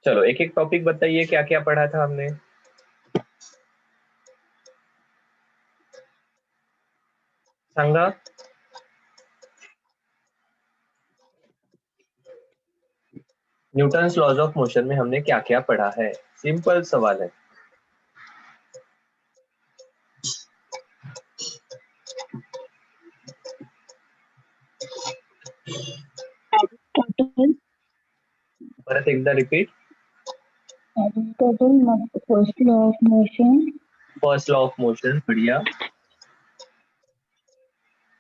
चलो एक एक टॉपिक बताइए, क्या क्या पढ़ा था हमने। सांगा। न्यूटन्स लॉज ऑफ मोशन में हमने क्या क्या पढ़ा है? सिंपल सवाल है। टोटल परत एकदा repeat. First law of motion. First law of motion, बढ़िया।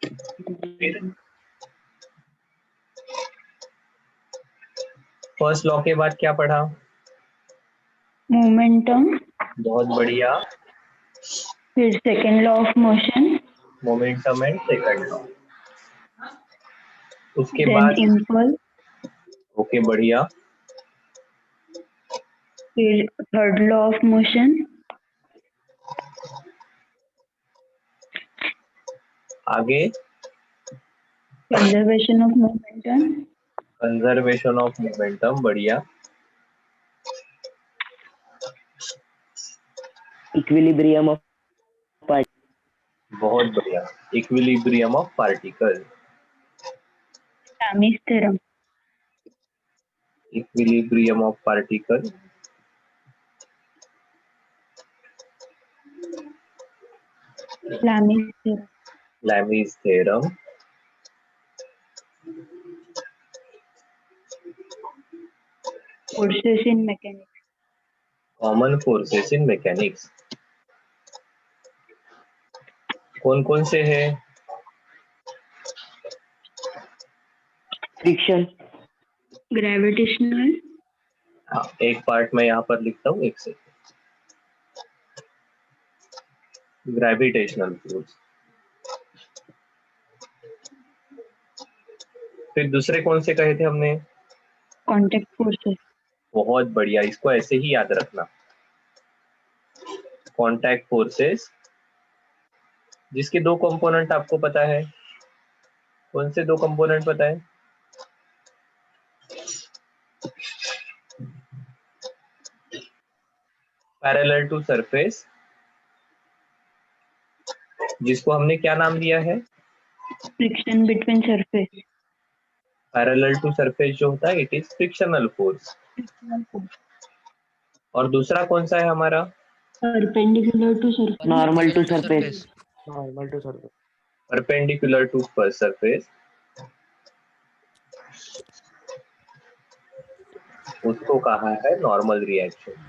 फिर फर्स्ट लॉ के बाद क्या पढ़ा? मोमेंटम। बहुत बढ़िया। फिर second law of motion. Momentum and second law. उसके देन बाद इम्पल्स। ओके, बढ़िया। फिर थर्ड लॉ ऑफ मोशन। आगे conservation of momentum. Conservation of momentum, बढ़िया। इक्विलिब्रियम ऑफ बहुत बढ़िया। Equilibrium of particle. Lami's theorem. Equilibrium of particle. Lami's theorem. Lami's theorem. Forces in mechanics. Common forces in mechanics. कौन कौन से हैं? Friction. Gravitational. हाँ, एक पार्ट मैं यहाँ पर लिखता हूँ, एक सेकंड। Gravitational force. फिर दूसरे कौन से कहे थे हमने? Contact forces. बहुत बढ़िया, इसको ऐसे ही याद रखना। कॉन्टैक्ट फोर्सेस, जिसके दो कंपोनेंट आपको पता है। कौन से दो कंपोनेंट पता है? पैरेलल टू सरफेस, जिसको हमने क्या नाम दिया है? Friction between surface. Parallel to surface जो होता है, इट इज फ्रिक्शनल फोर्स। और दूसरा कौन सा है हमारा? Perpendicular to surface. Normal to surface. Normal to surface. Perpendicular to surface, उसको कहा है नॉर्मल रिएक्शन।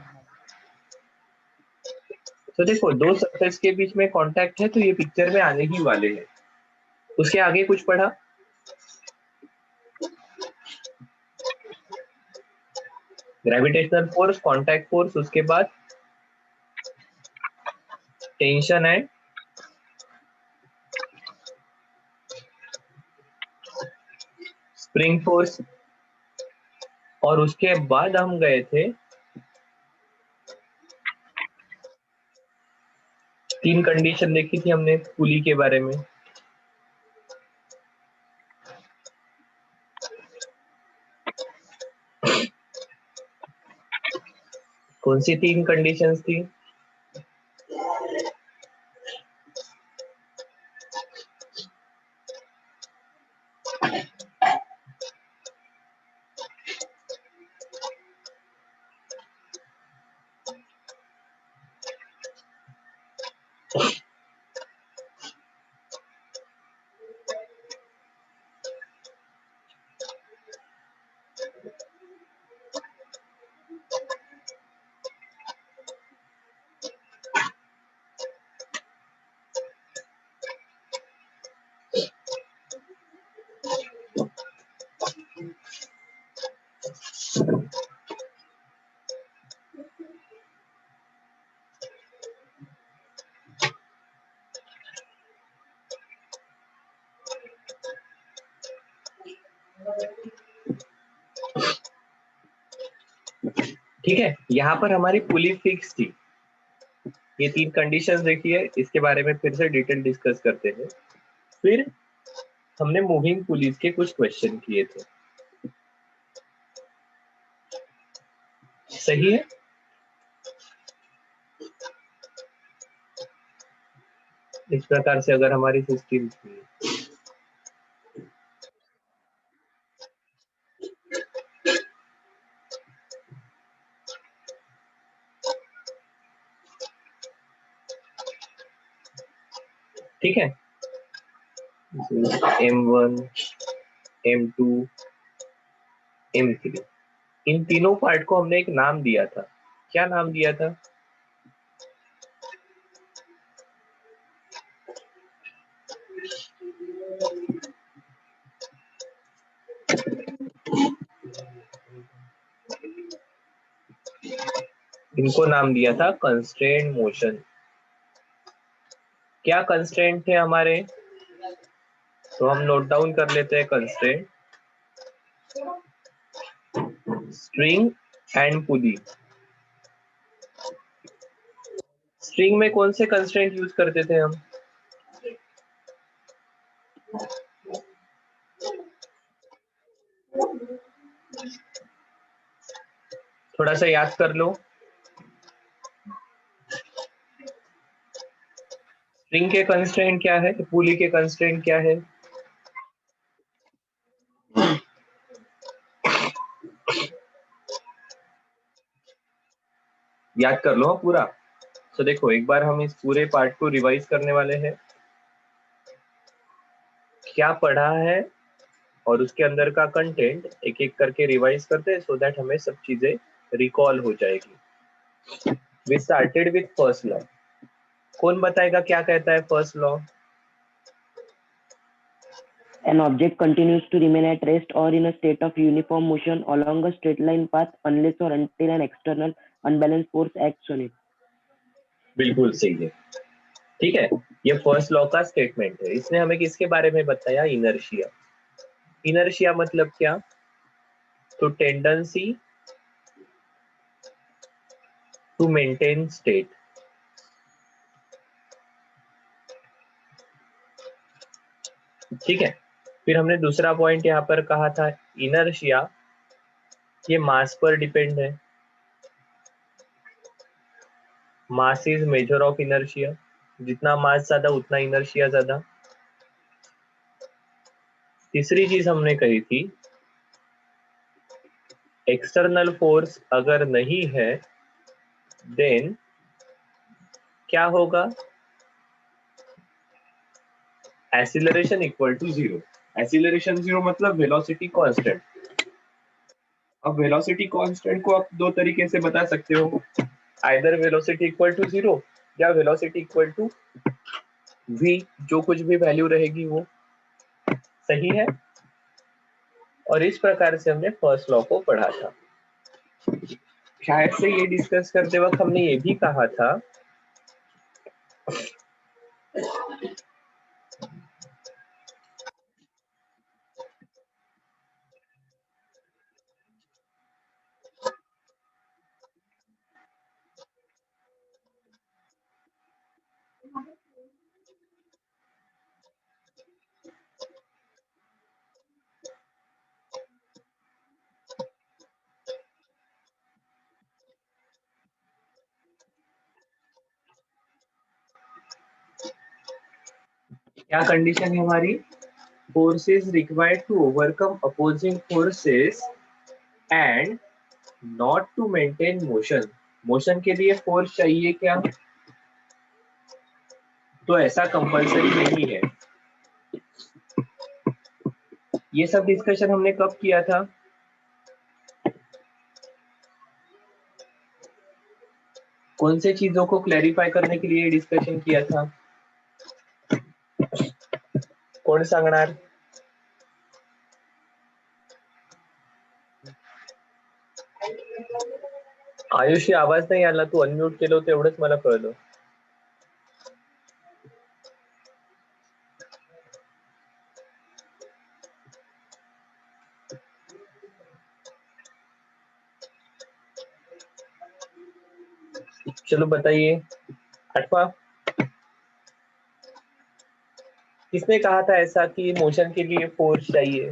तो देखो, दो सरफेस के बीच में कांटेक्ट है, तो ये पिक्चर में आने ही वाले हैं। उसके आगे कुछ पढ़ा? ग्रेविटेशनल फोर्स, कांटेक्ट फोर्स, उसके बाद टेंशन एंड स्प्रिंग फोर्स। और उसके बाद हम गए थे, तीन कंडीशन देखी थी हमने पुली के बारे में। कौन सी तीन कंडीशंस थी? ठीक है, यहाँ पर हमारी पुली फिक्स थी। ये तीन कंडीशंस देखिए, इसके बारे में फिर से डिटेल डिस्कस करते हैं। फिर हमने मूविंग पुलिस के कुछ क्वेश्चन किए थे। सही है। इस प्रकार से अगर हमारी सिस्टम थी, ठीक है, M1, M2, M3, इन तीनों पार्ट को हमने एक नाम दिया था। क्या नाम दिया था? इनको नाम दिया था कंस्ट्रेंट मोशन। क्या कंस्ट्रेंट थे हमारे? तो हम नोट डाउन कर लेते हैं constraint. String and pulley. String में कौन से कंस्ट्रेंट यूज करते थे हम? थोड़ा सा याद कर लो। स्ट्रिंग के कंस्ट्रेंट क्या है, पुली के कंस्ट्रेंट क्या है? याद कर लो पूरा। तो देखो, एक बार हम इस पूरे पार्ट को रिवाइज करने वाले हैं। क्या पढ़ा है और उसके अंदर का कंटेंट एक एक करके रिवाइज करते हैं, सो दैट हमें सब चीजें रिकॉल हो जाएगी। We started with first law. कौन बताएगा क्या कहता है first law? An object continues to remain at rest or in a state of uniform motion along a straight line path unless or until an external unbalanced force acts on it. बिल्कुल सही है। ठीक है, ये first law का statement है। इसने हमें किसके बारे में बताया? इनर्शिया। इनर्शिया मतलब क्या? तो टेंडेंसी टू मेंटेन स्टेट। ठीक है, फिर हमने दूसरा पॉइंट यहाँ पर कहा था, इनर्शिया ये मास पर डिपेंड है। Mass is measure of inertia. जितना मास ज्यादा उतना इनर्शिया ज्यादा। तीसरी चीज हमने कही थी, एक्सटर्नल फोर्स अगर नहीं है देन क्या होगा? Acceleration equal to zero. Acceleration zero मतलब वेलोसिटी कांस्टेंट। अब वेलोसिटी कांस्टेंट को आप दो तरीके से बता सकते हो, either velocity equal to zero या वेलोसिटी इक्वल टू v, जो कुछ भी वैल्यू रहेगी वो। सही है। और इस प्रकार से हमने फर्स्ट लॉ को पढ़ा था। शायद से ये डिस्कस करते वक्त हमने ये भी कहा था क्या कंडीशन है हमारी? Forces required to overcome opposing forces and not to maintain motion. Motion के लिए फोर्स चाहिए क्या? तो ऐसा कंपलसरी नहीं है। ये सब डिस्कशन हमने कब किया था? कौन से चीजों को क्लैरिफाई करने के लिए डिस्कशन किया था? कोण सांगणार? आयुषी, आवाज नाही आला, तू अनम्यूट केलं होतं एवढंच मला कळलं. चलो बताइए, आठवां किसने कहा था ऐसा कि मोशन के लिए फोर्स चाहिए?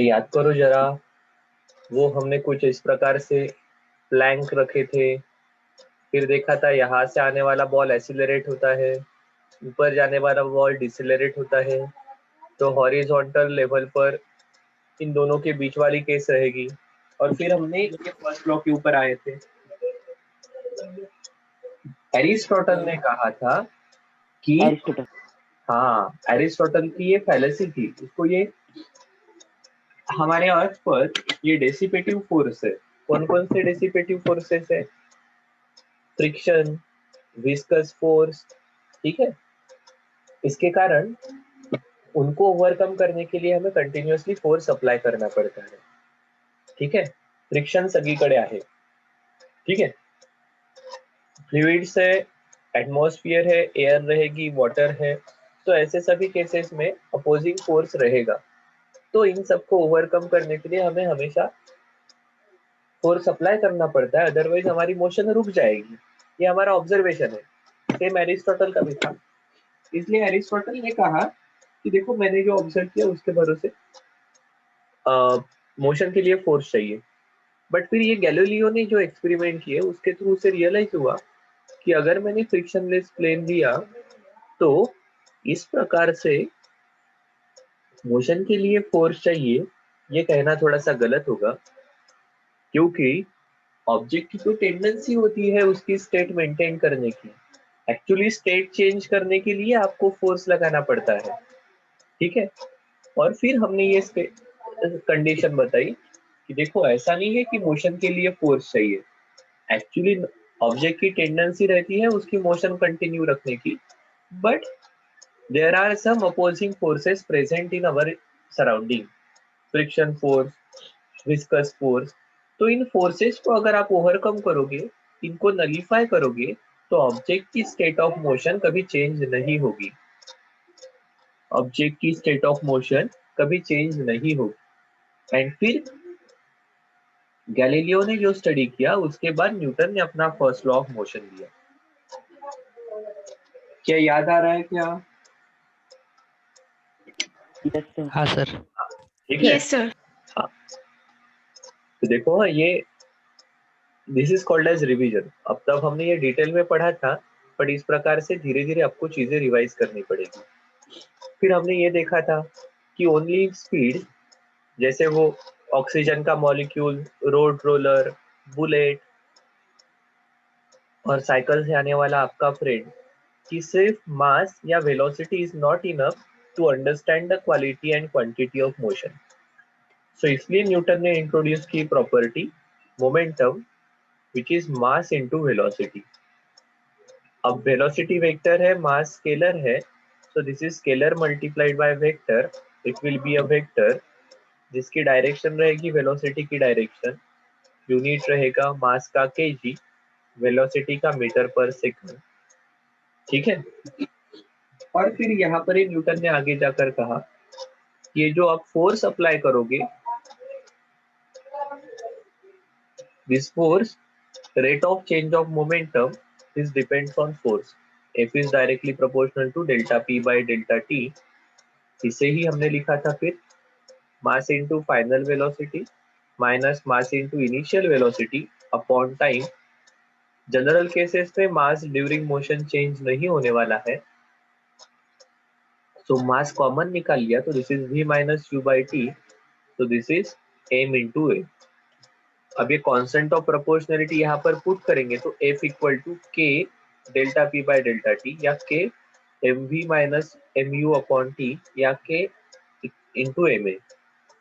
याद करो जरा, वो हमने कुछ इस प्रकार से प्लैंक रखे थे, फिर देखा था यहाँ से आने वाला बॉल एक्सीलरेट होता है, ऊपर जाने वाला बॉल डिसेलरेट होता है, तो हॉरिजॉन्टल लेवल पर इन दोनों के बीच वाली केस रहेगी। और फिर हमने ये फर्स्ट लॉ के ऊपर आए थे। एरिस्टोटल ने कहा था कि एरिस्टोटल। हाँ, एरिस्टोटल की ये फैलेसी थी, उसको ये हमारे अर्थ पर ये डेसिपेटिव फोर्स है। कौन कौन से डेसिपेटिव फोर्सेस है? फ्रिक्शन, विस्कस फोर्स, ठीक है। इसके कारण उनको ओवरकम करने के लिए हमें कंटिन्यूअसली फोर्स अप्लाई करना पड़ता है, ठीक है। फ्रिक्शन सगळीकडे आहे, ठीक है। फ्लूइड्स है, एटमॉस्फेयर है, एयर रहेगी, वाटर है, तो ऐसे सभी केसेस में अपोजिंग फोर्स रहेगा। तो इन सबको ओवरकम करने के लिए हमें हमेशा फोर्स अप्लाई करना पड़ता है, अदरवाइज हमारी मोशन रुक जाएगी। ये हमारा ऑब्जर्वेशन है, सेम एरिस्टोटल का भी था। इसलिए एरिस्टोटल ने कहा कि देखो, मैंने जो ऑब्जर्व किया उसके भरोसे मोशन के लिए फोर्स चाहिए। बट फिर ये गैलीलियो ने जो एक्सपेरिमेंट किए उसके थ्रू से रियलाइज हुआ कि अगर मैंने फ्रिक्शनलेस प्लेन लिया तो इस प्रकार से मोशन के लिए फोर्स चाहिए, ये कहना थोड़ा सा गलत होगा, क्योंकि ऑब्जेक्ट की तो टेंडेंसी होती है उसकी स्टेट मेंटेन करने की। एक्चुअली स्टेट चेंज करने के लिए आपको फोर्स लगाना पड़ता है, ठीक है। और फिर हमने ये कंडीशन बताई कि देखो, ऐसा नहीं है कि मोशन के लिए फोर्स चाहिए। एक्चुअली ऑब्जेक्ट की टेंडेंसी रहती है उसकी मोशन कंटिन्यू रखने की, but there are some opposing forces present in our surrounding, friction force, viscous force. तो इन फोर्सेस को अगर आप ओवरकम करोगे, इनको नलीफाई करोगे, तो ऑब्जेक्ट की स्टेट ऑफ मोशन कभी चेंज नहीं होगी। ऑब्जेक्ट की स्टेट ऑफ मोशन कभी चेंज नहीं होगी। एंड फिर गैलीलियो ने जो स्टडी किया उसके बाद न्यूटन ने अपना फर्स्ट लॉ ऑफ मोशन दिया। क्या याद आ रहा है क्या? Yes sir. हाँ सर। ठीक है। Yes sir. हाँ, तो देखो ये this is called as revision. अब तक हमने ये डिटेल में पढ़ा था, बट इस प्रकार से धीरे धीरे आपको चीजें रिवाइज करनी पड़ेगी। फिर हमने ये देखा था कि ओनली स्पीड, जैसे वो ऑक्सीजन का मॉलिक्यूल, रोड रोलर, बुलेट और साइकिल से आने वाला आपका फ्रेंड, कि सिर्फ मास या velocity is not enough to understand the quality and quantity of motion. So इसलिए न्यूटन ने इंट्रोड्यूस की property momentum, which is mass into velocity. अब velocity वेक्टर है, मास स्केलर है, so this is scalar multiplied by vector, it will be a vector जिसकी direction रहेगी velocity की direction, unit रहेगा मास का केजी, वेलोसिटी का मीटर पर सेकंड, ठीक है। और फिर यहाँ पर ही न्यूटन ने आगे जाकर कहा ये जो आप फोर्स अप्लाई करोगे, this force rate of change of momentum is depends on force. F is directly proportional to delta P by delta T. इसे ही हमने लिखा था फिर mass into final velocity minus mass into initial velocity upon time. General cases में मास during motion change नहीं होने वाला है, so मास कॉमन निकाल लिया, तो this is v minus u by t, so this is m into a. अब ये कांस्टेंट ऑफ प्रोपोर्शनलिटी यहाँ पर पुट करेंगे तो F equal to k delta p by delta t, या k m v minus m u upon t, या k into M A.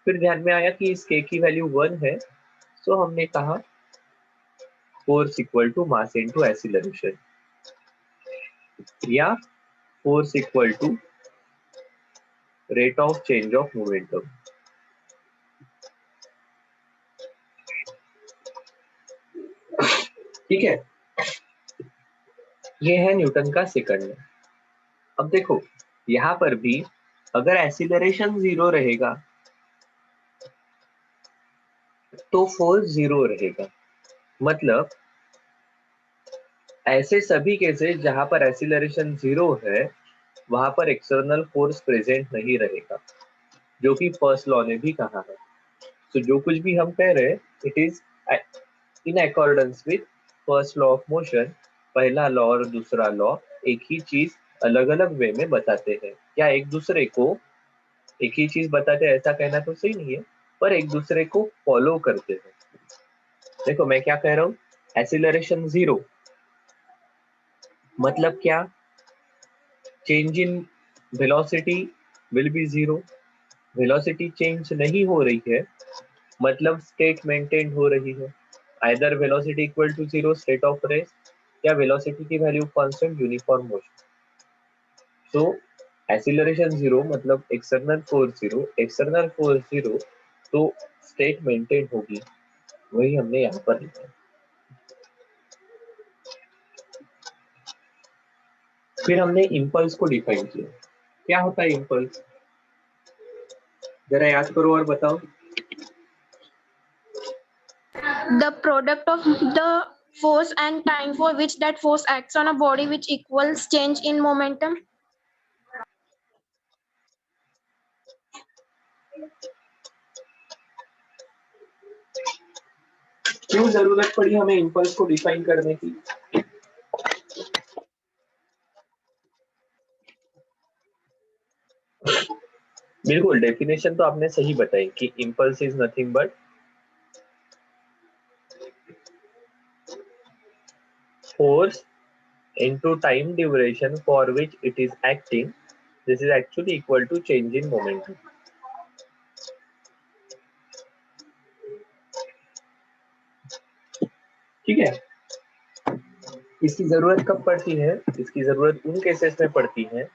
फिर ध्यान में आया कि इस के की वैल्यू 1 है, सो हमने कहा force equal to mass into acceleration, या force equal to rate of change of momentum. ठीक है, ये है न्यूटन का सेकंड लॉ। अब देखो यहाँ पर भी अगर एक्सीलरेशन 0 रहेगा तो फोर्स 0 रहेगा। मतलब ऐसे सभी केसेस जहां पर एक्सीलरेशन 0 है वहां पर एक्सटर्नल फोर्स प्रेजेंट नहीं रहेगा, जो कि फर्स्ट लॉ ने भी कहा है। तो जो कुछ भी हम कह रहे हैं it is in accordance with first law of motion. पहला लॉ और दूसरा लॉ एक ही चीज अलग अलग वे में बताते हैं, या एक दूसरे को एक ही चीज बताते हैं ऐसा कहना तो सही नहीं है, पर एक दूसरे को फॉलो करते हैं। देखो मैं क्या कह रहा हूँ, एक्सीलरेशन 0 मतलब क्या, change in velocity will be 0। Velocity change नहीं हो रही है मतलब स्टेट मेंटेन हो रही है, either velocity equal to 0 state of rest, या वेलोसिटी की value constant uniform motion. So acceleration 0 मतलब एक्सटर्नल फोर्स 0, एक्सटर्नल फोर्स 0 तो स्टेट मेंटेन होगी, वही हमने यहाँ पर लिखा है। फिर हमने इम्पल्स को डिफाइन किया। क्या होता है इम्पल्स, जरा याद करो और बताओ। The product of the force and time for which that force acts on a body which equals change in momentum. क्यों जरूरत पड़ी हमें इम्पल्स को डिफाइन करने की? बिल्कुल, डेफिनेशन तो आपने सही बताई कि impulse is nothing but force into time duration for which it is acting. This is actually equal to change in momentum. ठीक है, इसकी जरूरत कब पड़ती है? इसकी जरूरत उन केसेस में पड़ती है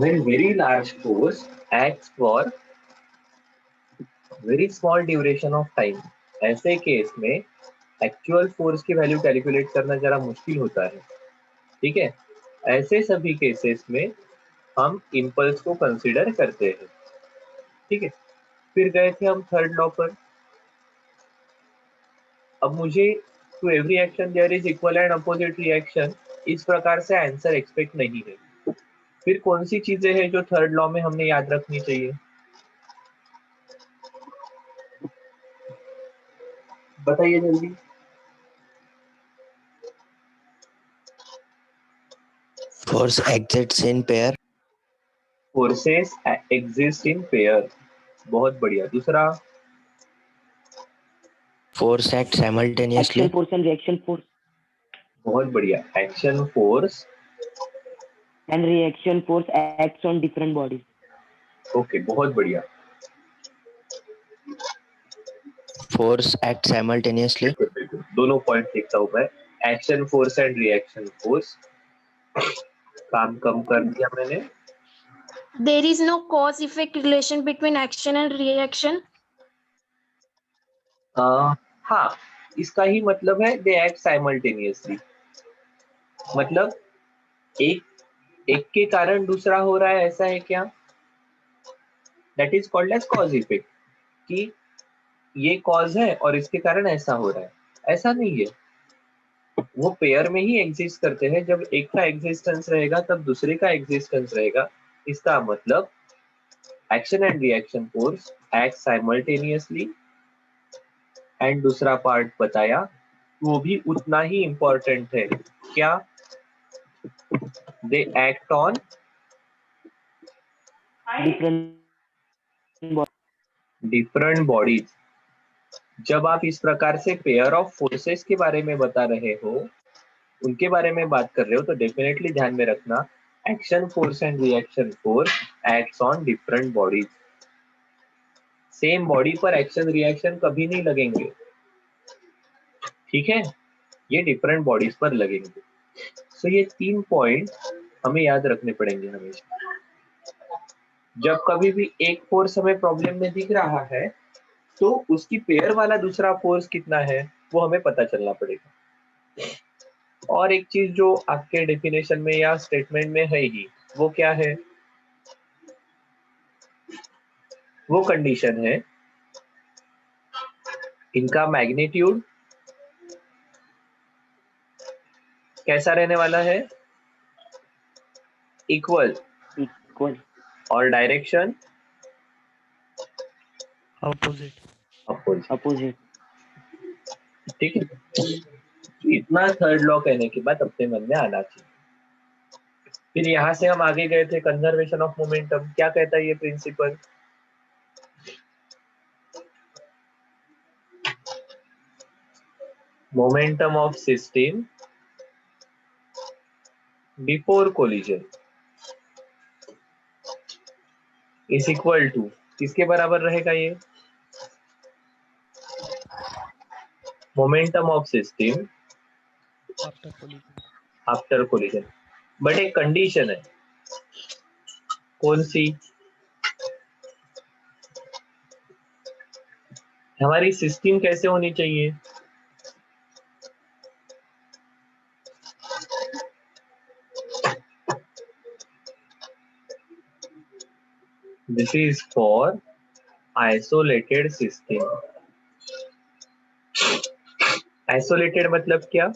when very large force acts for very small duration of time। ऐसे केस में एक्चुअल फोर्स की वैल्यू कैलकुलेट करना जरा मुश्किल होता है। ठीक है, ऐसे सभी केसेस में हम इम्पल्स को कंसीडर करते हैं। ठीक है, फिर गए थे हम थर्ड लॉ पर। अब मुझे to every action there is equal and opposite reaction, इस प्रकार से आंसर एक्सपेक्ट नहीं है। फिर कौन सी चीजें हैं जो थर्ड लॉ में हमने याद रखनी चाहिए, बताइए जल्दी। Force exists in pair. Forces exist in pair, बहुत बढ़िया। दूसरा, Force acts simultaneously. Action force and reaction force बहुत बढ़िया। Action force, and reaction force acts on different bodies. Okay बहुत बढ़िया। Force acts simultaneously. बिल्कुल बिल्कुल, दोनों पॉइंट लिखता हूँ मैं। Action force and reaction force, काम कम कर दिया मैंने। There is no cause effect relation between action and reaction. हाँ, इसका ही मतलब है दे एक्ट साइमल्टेनियसली, मतलब एक के कारण दूसरा हो रहा है, ऐसा है क्या? That is called as cause effect, कि ये कॉज है और इसके कारण ऐसा हो रहा है, ऐसा नहीं है। वो पेयर में ही एग्जिस्ट करते हैं, जब एक का एग्जिस्टेंस रहेगा तब दूसरे का एग्जिस्टेंस रहेगा। इसका मतलब action and reaction force act simultaneously, and दूसरा पार्ट बताया वो भी उतना ही इंपॉर्टेंट है। क्या? They act on Different bodies. जब आप इस प्रकार से पेयर ऑफ फोर्सेस के बारे में बता रहे हो, उनके बारे में बात कर रहे हो, तो डेफिनेटली ध्यान में रखना action force and reaction force acts on different bodies. Same body पर एक्शन रिएक्शन कभी नहीं लगेंगे, ठीक है, ये डिफरेंट बॉडीज पर लगेंगे। सो ये 3 पॉइंट हमें याद रखने पड़ेंगे हमेशा। जब कभी भी एक फोर्स हमें प्रॉब्लम में दिख रहा है तो उसकी पेयर वाला दूसरा फोर्स कितना है वो हमें पता चलना पड़ेगा। और एक चीज जो आपके डेफिनेशन में या स्टेटमेंट में है ही, वो क्या है? वो कंडीशन है इनका मैग्नीट्यूड कैसा रहने वाला है? इक्वल। इक्वल। और डायरेक्शन Opposite. अपोजिट। ठीक है। इतना थर्ड लॉ कहने के बाद अपने मन में आना चाहिए। फिर यहां से हम आगे गए थे कंजर्वेशन ऑफ मोमेंटम। क्या कहता है ये principle? Momentum of system before collision is equal to, किसके बराबर रहेगा ये? Momentum of system after collision. But एक कंडीशन है, कौन सी? हमारी सिस्टम कैसे होनी चाहिए? This is for isolated system. Isolated मतलब क्या?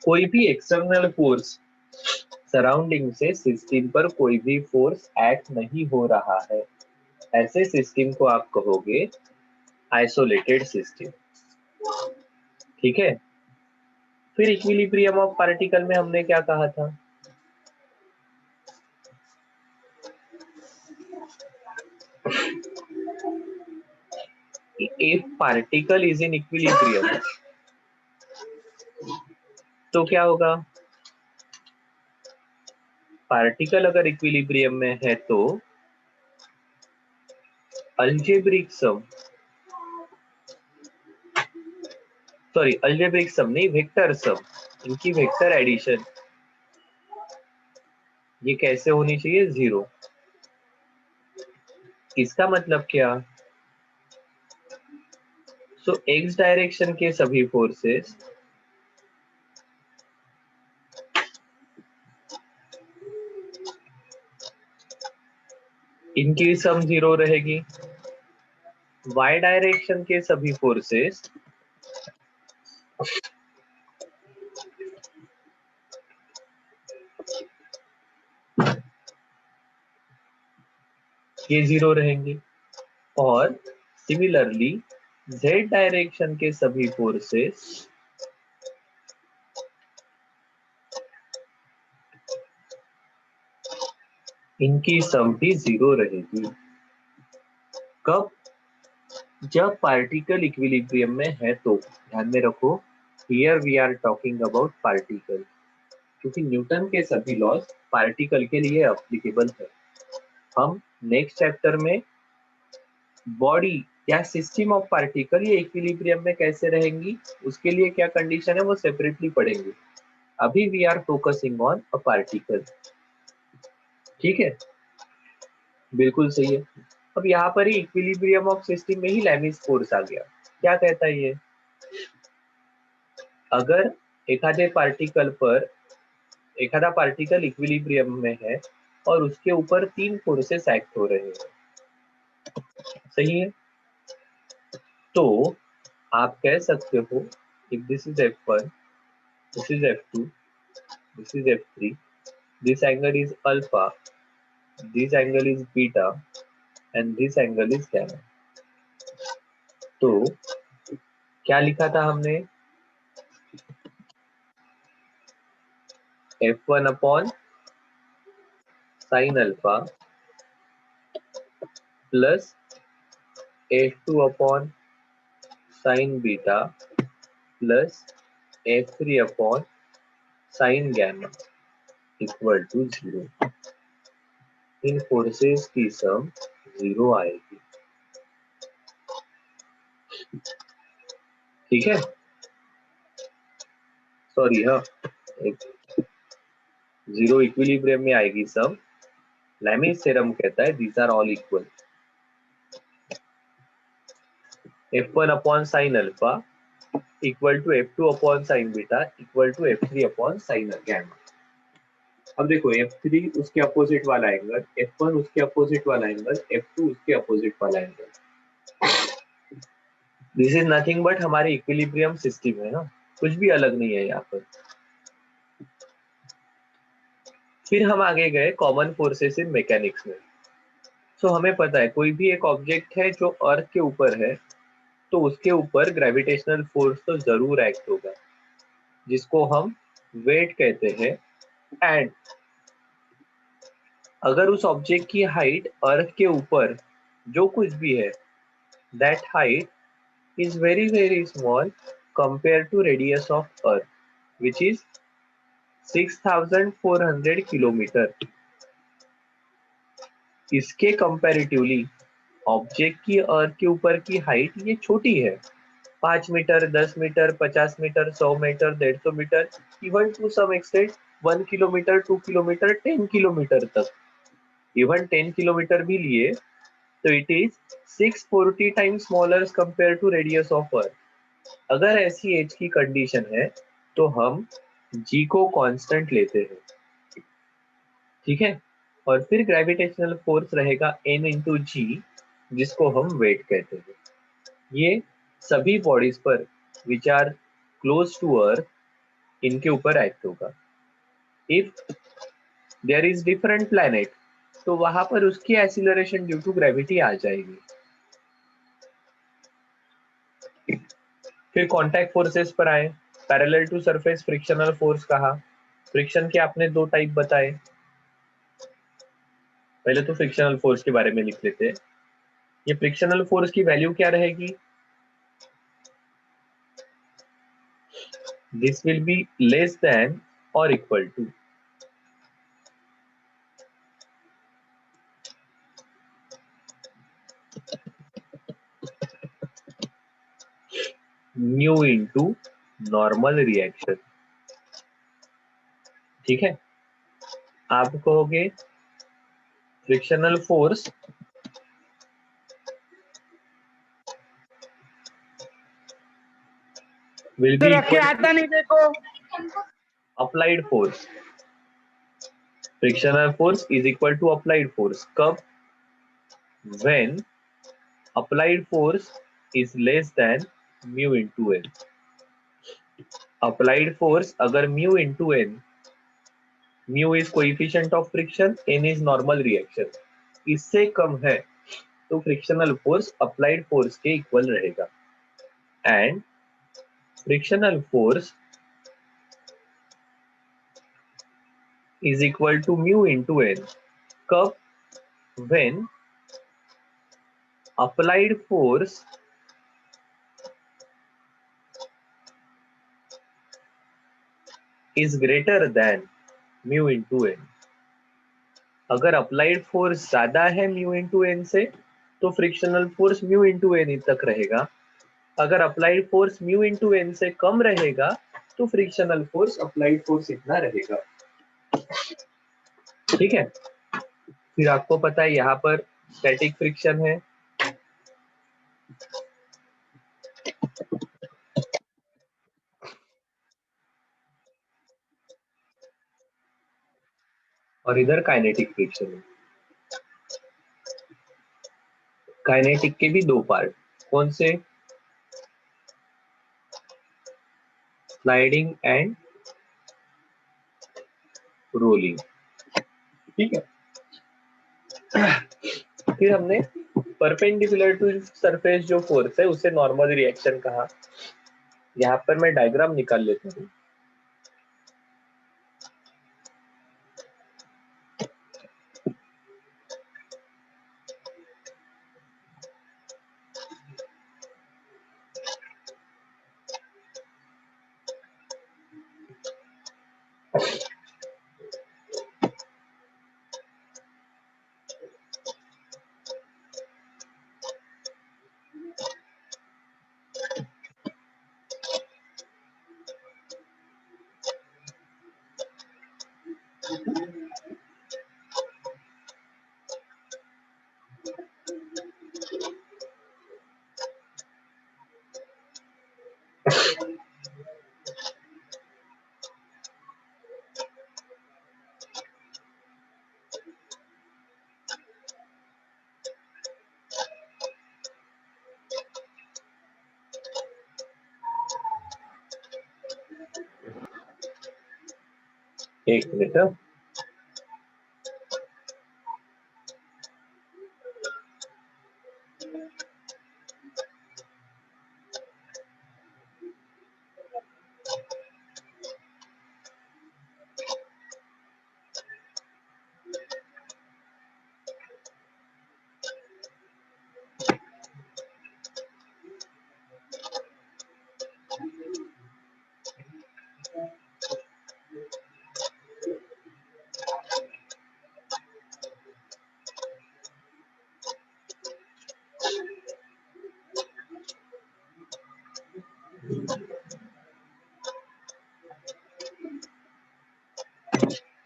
कोई भी एक्सटर्नल फोर्स सराउंडिंग से सिस्टम पर कोई भी फोर्स एक्ट नहीं हो रहा है, ऐसे सिस्टम को आप कहोगे आइसोलेटेड सिस्टम। ठीक है। फिर इक्विलिब्रियम ऑफ पार्टिकल में हमने क्या कहा था? If particle is in equilibrium तो क्या होगा? पार्टिकल अगर इक्विलिब्रियम में है तो algebraic sum, sorry algebraic sum नहीं, वेक्टर सम, इनकी वेक्टर एडिशन ये कैसे होनी चाहिए? 0। इसका मतलब क्या? सो एक्स डायरेक्शन के सभी फोर्सेस इनकी सम 0 रहेगी। वाई डायरेक्शन के सभी फोर्सेस ये 0 रहेंगी। और सिमिलरली जेड डायरेक्शन के सभी फोर्सेस इनकी सम भी 0 रहेगी। कब? जब पार्टिकल इक्विलिब्रियम में है तो। ध्यान में रखो, here we are talking about particle, क्योंकि न्यूटन के सभी लॉज पार्टिकल के लिए एप्लीकेबल है। हम नेक्स्ट चैप्टर में बॉडी या सिस्टम ऑफ पार्टिकल ये इक्विलिब्रियम में कैसे रहेंगी, उसके लिए क्या कंडीशन है वो सेपरेटली पढ़ेंगे। अभी we are focusing on a particle. ठीक है, बिल्कुल सही है। अब यहाँ पर ही इक्विलिब्रियम ऑफ सिस्टम में ही लैमिस फोर्स आ गया। क्या कहता है ये? अगर एखादे पार्टिकल पर एखादा पार्टिकल इक्विलिब्रियम में है और उसके ऊपर 3 फोर्सेस एक्ट हो रहे हैं, सही है, तो आप कह सकते हो if this is F1, this is F2, this is F3, this angle is alpha, this angle is beta and this angle is gamma. तो क्या लिखा था हमने? F1 upon sine alpha plus F2 upon sine beta plus F3 upon sine gamma equal to 0। इन forces की sum 0 आएगी। ठीक है, सॉरी हाँ, एक जीरो इक्विलिब्रियम में आएगी सब। लैमिस थ्योरम कहता है these are all equal. F1 upon sine alpha equal to F2 upon sine beta equal to F3 upon sine gamma. अब देखो F3 उसके अपोजिट वाला एंगल, F1 उसके अपोजिट वाला एंगल, F2 उसके अपोजिट वाला angle. This is nothing but हमारे equilibrium system है ना, कुछ भी अलग नहीं है यहाँ पर। फिर हम आगे गए कॉमन फोर्सेस इन मैकेनिक्स में। सो हमें पता है कोई भी एक ऑब्जेक्ट है जो अर्थ के ऊपर है तो उसके ऊपर ग्रेविटेशनल फोर्स तो जरूर एक्ट होगा, जिसको हम वेट कहते हैं। एंड अगर उस ऑब्जेक्ट की हाइट अर्थ के ऊपर जो कुछ भी है, that height is very very small compare to radius of earth which is 6400 kilometre. इसके कंपैरेटिवली ऑब्जेक्ट की अर्थ के ऊपर की हाइट ये छोटी है, 5 metre, 10 metre, 50 metre, 100 metre, 150 metre, even to some extent 1 kilometre, 2 kilometre, 10 kilometre तक। इवन 10 किलोमीटर भी लिए तो it is 640 times smaller compare to radius of earth. अगर ऐसी एज की कंडीशन है तो हम जी को कांस्टेंट लेते हैं, ठीक है। और फिर ग्रेविटेशनल फोर्स रहेगा n इंटू जी, जिसको हम वेट कहते हैं। ये सभी बॉडीज पर which are close to earth, इनके ऊपर एक्ट होगा। If there is different planet तो वहां पर उसकी एक्सीलरेशन ड्यू टू ग्रेविटी आ जाएगी। फिर कांटेक्ट फोर्सेस पर आए। Parallel to surface frictional force कहा। फ्रिक्शन के आपने दो टाइप बताए। पहले तो फ्रिक्शनल फोर्स के बारे में लिख लेते हैं। ये फ्रिक्शनल फोर्स की वैल्यू क्या रहेगी? This will be less than और equal to mu into normal reaction, ठीक है। आप कहोगे frictional force will be equal to applied force. Frictional force is equal to applied force. कब? When applied force is less than mu into n. Applied force अगर mu into n, mu is coefficient of friction, n is normal reaction, इससे कम है तो frictional force applied force के equal रहेगा। And frictional force is equal to mu into n. कब? When applied force is greater than mu into n. अगर applied force ज्यादा है mu into n से तो frictional force mu into n तक रहेगा। अगर applied force mu into n से कम रहेगा तो फ्रिक्शनल फोर्स अप्लाइड फोर्स इतना रहेगा, ठीक है। फिर आपको पता है यहाँ पर स्टैटिक फ्रिक्शन है, और इधर काइनेटिक फ्रिक्शन है। काइनेटिक के भी दो पार्ट, कौन से? स्लाइडिंग एंड रोलिंग, ठीक है। फिर हमने परपेंडिकुलर टू सरफेस जो फोर्स है उसे नॉर्मल रिएक्शन कहा। यहाँ पर मैं डायग्राम निकाल लेता हूँ। एक मिनट।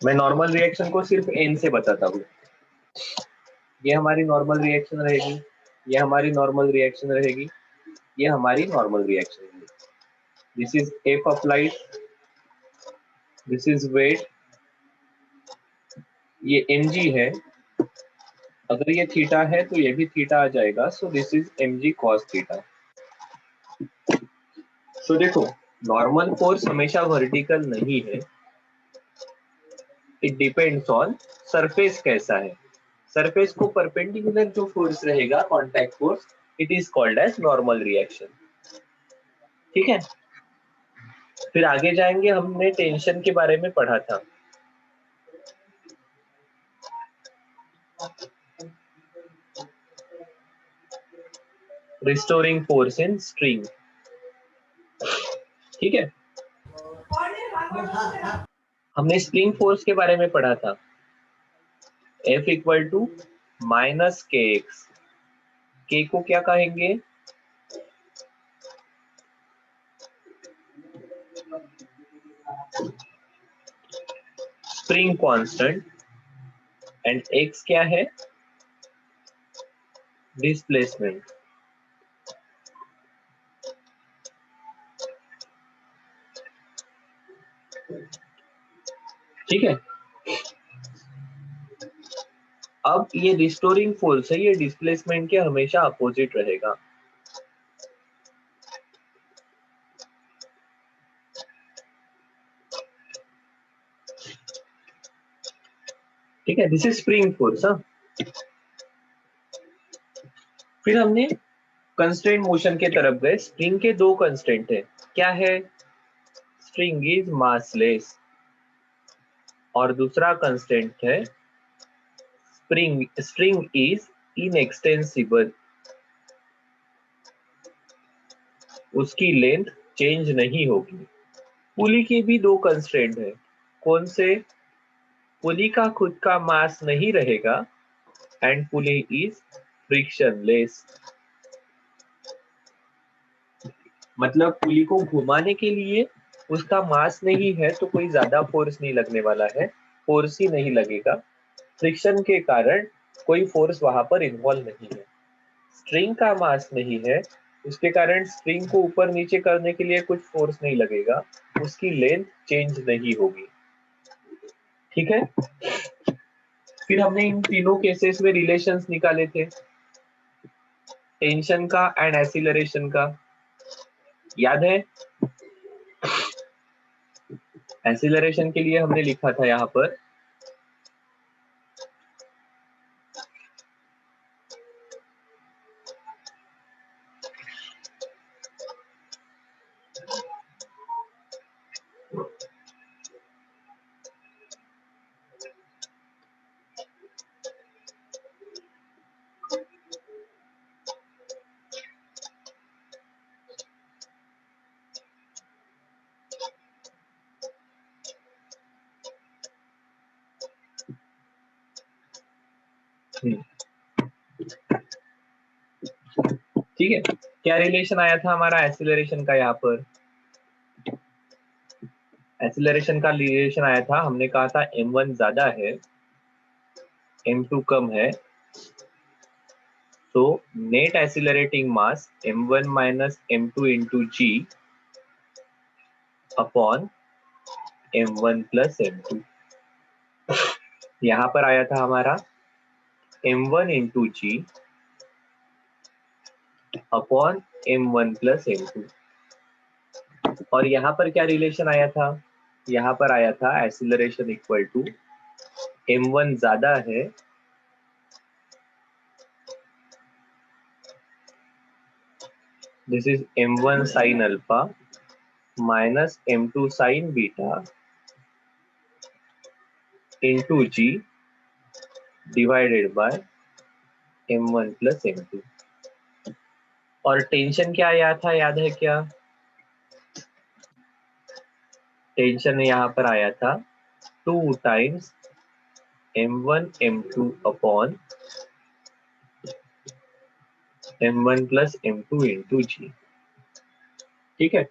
मैं नॉर्मल रिएक्शन को सिर्फ एन से बताता हूँ। ये हमारी नॉर्मल रिएक्शन रहेगी, ये हमारी नॉर्मल रिएक्शन रहेगी, ये हमारी नॉर्मल रिएक्शन रहेगी। This is F applied, this is weight, ये mg है, अगर ये थीटा है तो ये भी थीटा आ जाएगा, so this is mg cos theta. So देखो, नॉर्मल फोर्स हमेशा वर्टिकल नहीं है, इट डिपेंड्स ऑन सरफेस कैसा है। सरफेस को परपेंडिकुलर जो फोर्स रहेगा, contact force, it is called as normal reaction. ठीक है, फिर आगे जाएंगे, हमने टेंशन के बारे में पढ़ा था। Restoring force in string. ठीक है, हमने स्प्रिंग फोर्स के बारे में पढ़ा था। F इक्वल टू माइनस के एक्स, के को क्या कहेंगे, स्प्रिंग कांस्टेंट, एंड x क्या है, डिस्प्लेसमेंट। ठीक है, अब ये रिस्टोरिंग फोर्स है, ये डिस्प्लेसमेंट के हमेशा अपोजिट रहेगा। ठीक है, दिस इज स्प्रिंग फोर्स। फिर हमने कंस्ट्रेंट मोशन के तरफ गए। स्प्रिंग के दो कंस्ट्रेंट है, क्या है, स्प्रिंग इज मासलेस, और दूसरा कंस्ट्रेंट है स्ट्रिंग इज इनएक्सटेंसिबल, उसकी लेंथ चेंज नहीं होगी। पुली के भी दो कंस्ट्रेंट है, कौन से, पुली का खुद का मास नहीं रहेगा, एंड पुली इज फ्रिक्शनलेस, मतलब पुली को घुमाने के लिए उसका मास नहीं है तो कोई ज्यादा फोर्स नहीं लगने वाला है, फोर्स ही नहीं लगेगा, फ्रिक्शन के कारण कोई फोर्स वहां पर इन्वॉल्व नहीं है। स्ट्रिंग का मास नहीं है, उसके कारण स्ट्रिंग को ऊपर नीचे करने के लिए कुछ फोर्स नहीं लगेगा, उसकी लेंथ चेंज नहीं होगी। ठीक है, फिर हमने इन तीनों केसेस में रिलेशंस निकाले थे, टेंशन का एंड एक्सीलरेशन का, याद है। एक्सीलरेशन के लिए हमने लिखा था यहाँ पर ठीक है, क्या रिलेशन आया था हमारा एक्सीलरेशन का, यहाँ पर एक्सीलरेशन का रिलेशन आया था, हमने कहा था m1 ज्यादा है, m2 कम है, so net accelerating mass m1 minus m2 into g upon m1 plus m2। यहां पर आया था हमारा m1 into g upon m1 plus m2, और यहां पर क्या रिलेशन आया था, यहाँ पर आया था एक्सीलरेशन इक्वल टू m1 ज्यादा है this is m1 sin alpha minus m2 sin beta into g divided by m1 plus m2। और टेंशन क्या आया था, याद है क्या? टेंशन यहाँ पर आया था 2 times m1 m2 upon m1 plus m2 into g. ठीक है,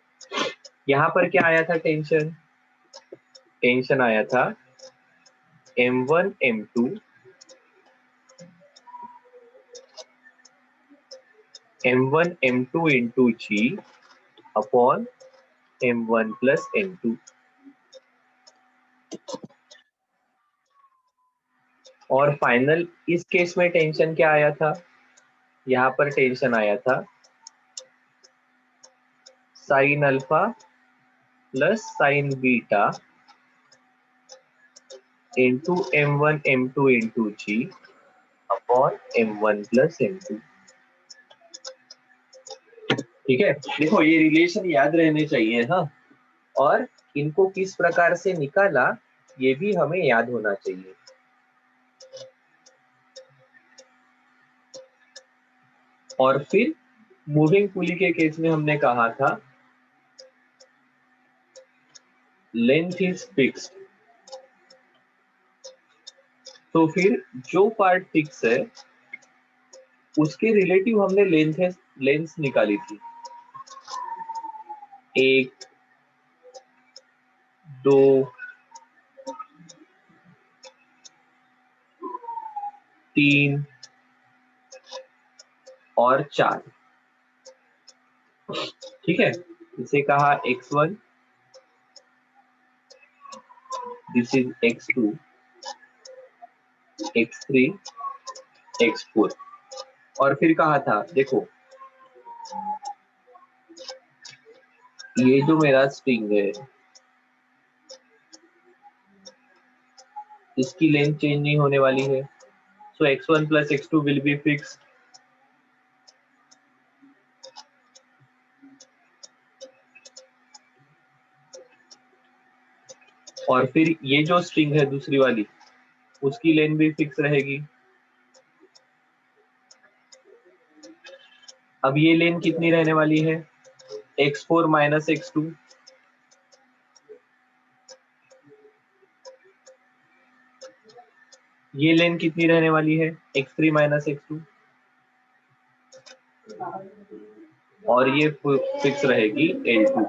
यहाँ पर क्या आया था टेंशन? टेंशन आया था m1 m2 m1 m2 into g upon m1 plus m2। और फाइनल इस केस में टेंशन क्या आया था? यहाँ पर टेंशन आया था sine alpha plus sine beta into m1 m2 into g upon m1 plus m2। ठीक है, देखो ये रिलेशन याद रहने चाहिए। हाँ, और इनको किस प्रकार से निकाला ये भी हमें याद होना चाहिए। और फिर मूविंग पुली के केस में हमने कहा था लेंथ इज फिक्स्ड, तो फिर जो पार्ट फिक्स है उसके रिलेटिव हमने लेंथ निकाली थी। 1, 2, 3 और 4। ठीक है, इसे कहा x1, this is x2, x3, x4। और फिर कहा था देखो ये जो मेरा स्ट्रिंग है इसकी लेंथ चेंज नहीं होने वाली है, सो x1 plus x2 will be fixed. और फिर ये जो स्ट्रिंग है दूसरी वाली उसकी लेंथ भी फिक्स रहेगी। अब ये लेंथ कितनी रहने वाली है? x4 minus x2। ये लेंथ कितनी रहने वाली है? x3 minus x2। और ये फिक्स रहेगी L2।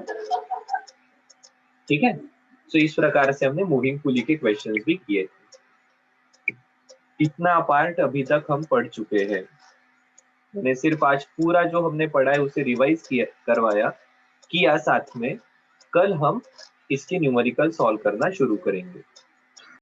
ठीक है, तो इस प्रकार से हमने मूविंग पुली के क्वेश्चंस भी किए। इतना पार्ट अभी तक हम पढ़ चुके हैं। मैंने सिर्फ आज पूरा जो हमने पढ़ा है उसे रिवाइज किया साथ में। कल हम इसके न्यूमेरिकल सॉल्व करना शुरू करेंगे।